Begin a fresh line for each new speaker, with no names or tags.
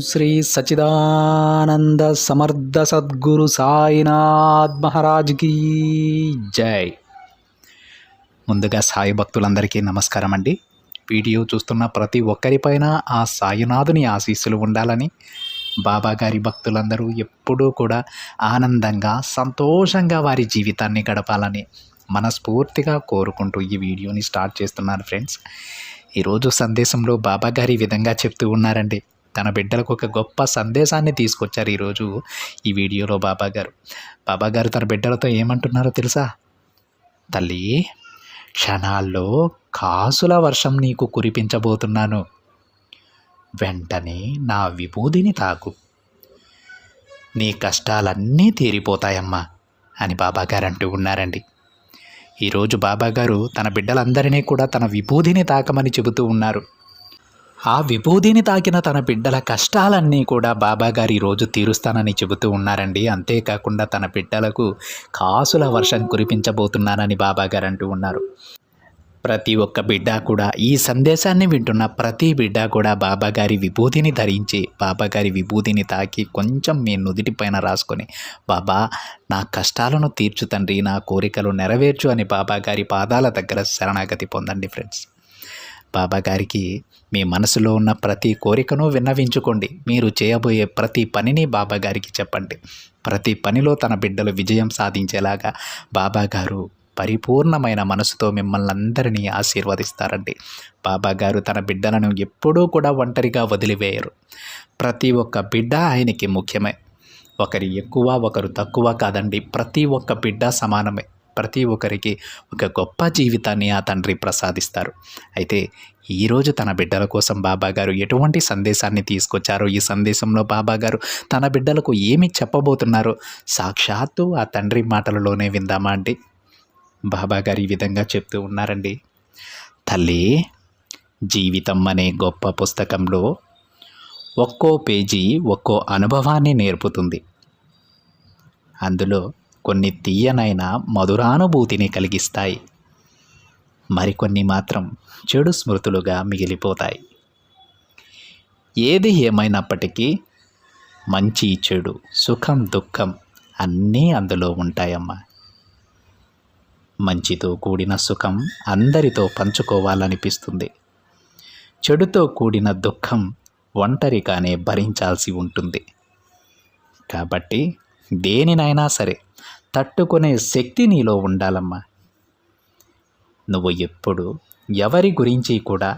శ్రీ సచిదానంద సమర్థ సద్గురు సాయినాథ్ మహారాజ్కి జై. ముందుగా సాయి భక్తులందరికీ నమస్కారం అండి. వీడియో చూస్తున్న ప్రతి ఒక్కరిపైన ఆ సాయినాథుని ఆశీస్సులు ఉండాలని, బాబాగారి భక్తులందరూ ఎప్పుడూ కూడా ఆనందంగా సంతోషంగా వారి జీవితాన్ని గడపాలని మనస్ఫూర్తిగా కోరుకుంటూ ఈ వీడియోని స్టార్ట్ చేస్తున్నాను ఫ్రెండ్స్. ఈరోజు సందేశంలో బాబాగారి విధంగా చెప్తూ ఉన్నారండి. తన బిడ్డలకు ఒక గొప్ప సందేశాన్ని తీసుకొచ్చారు ఈరోజు ఈ వీడియోలో బాబాగారు తన బిడ్డలతో ఏమంటున్నారో తెలుసా? తల్లి, క్షణాల్లో కాసుల వర్షం నీకు కురిపించబోతున్నాను. వెంటనే నా విభూదిని తాకు, నీ కష్టాలన్నీ తీరిపోతాయమ్మా అని బాబాగారు అంటూ ఉన్నారండి. ఈరోజు బాబాగారు తన బిడ్డలందరినీ కూడా తన విభూదిని తాకమని చెబుతూ ఉన్నారు. ఆ విభూదిని తాకిన తన బిడ్డల కష్టాలన్నీ కూడా బాబాగారు ఈరోజు తీరుస్తానని చెబుతూ ఉన్నారండి. అంతేకాకుండా తన బిడ్డలకు కాసుల వర్షం కురిపించబోతున్నానని బాబాగారు అంటూ ఉన్నారు. ప్రతి ఒక్క బిడ్డ కూడా, ఈ సందేశాన్ని వింటున్న ప్రతి బిడ్డ కూడా బాబాగారి విభూతిని ధరించి, బాబాగారి విభూతిని తాకి కొంచెం మీ నుదిటి పైన రాసుకొని, బాబా నా కష్టాలను తీర్చు తండ్రి, నా కోరికలు నెరవేర్చు అని బాబాగారి పాదాల దగ్గర శరణాగతి పొందండి ఫ్రెండ్స్. బాబాగారికి మీ మనసులో ఉన్న ప్రతి కోరికను విన్నవించుకోండి. మీరు చేయబోయే ప్రతి పనిని బాబాగారికి చెప్పండి. ప్రతి పనిలో తన బిడ్డలు విజయం సాధించేలాగా బాబాగారు పరిపూర్ణమైన మనసుతో మిమ్మల్ని అందరినీ ఆశీర్వదిస్తారండి. బాబాగారు తన బిడ్డలను ఎప్పుడూ కూడా ఒంటరిగా వదిలివేయరు. ప్రతి ఒక్క బిడ్డ ఆయనకి ముఖ్యమే. ఒకరి ఎక్కువ ఒకరు తక్కువ కాదండి. ప్రతి ఒక్క బిడ్డ సమానమే. ప్రతి ఒక్కరికి ఒక గొప్ప జీవితాన్ని ఆ తండ్రి ప్రసాదిస్తారు. అయితే ఈరోజు తన బిడ్డల కోసం బాబాగారు ఎటువంటి సందేశాన్ని తీసుకొచ్చారో, ఈ సందేశంలో బాబాగారు తన బిడ్డలకు ఏమి చెప్పబోతున్నారో సాక్షాత్తు ఆ తండ్రి మాటలలోనే విందామా అండి. బాబాగారు ఈ విధంగా చెప్తూ ఉన్నారండి. తల్లి, జీవితం అనే గొప్ప పుస్తకంలో ఒక్కో పేజీ ఒక్కో అనుభవాన్ని నేర్పుతుంది. అందులో కొన్ని తీయనైన మధురానుభూతిని కలిగిస్తాయి, మరికొన్ని మాత్రం చెడు స్మృతులుగా మిగిలిపోతాయి. ఏది ఏమైనప్పటికీ మంచి చెడు, సుఖం దుఃఖం అన్నీ అందులో ఉంటాయమ్మా. మంచితో కూడిన సుఖం అందరితో పంచుకోవాలనిపిస్తుంది. చెడుతో కూడిన దుఃఖం ఒంటరిగానే భరించాల్సి ఉంటుంది. కాబట్టి దేనినైనా సరే తట్టుకునే శక్తి నీలో ఉండాలమ్మా. నువ్వు ఎప్పుడు ఎవరి గురించి కూడా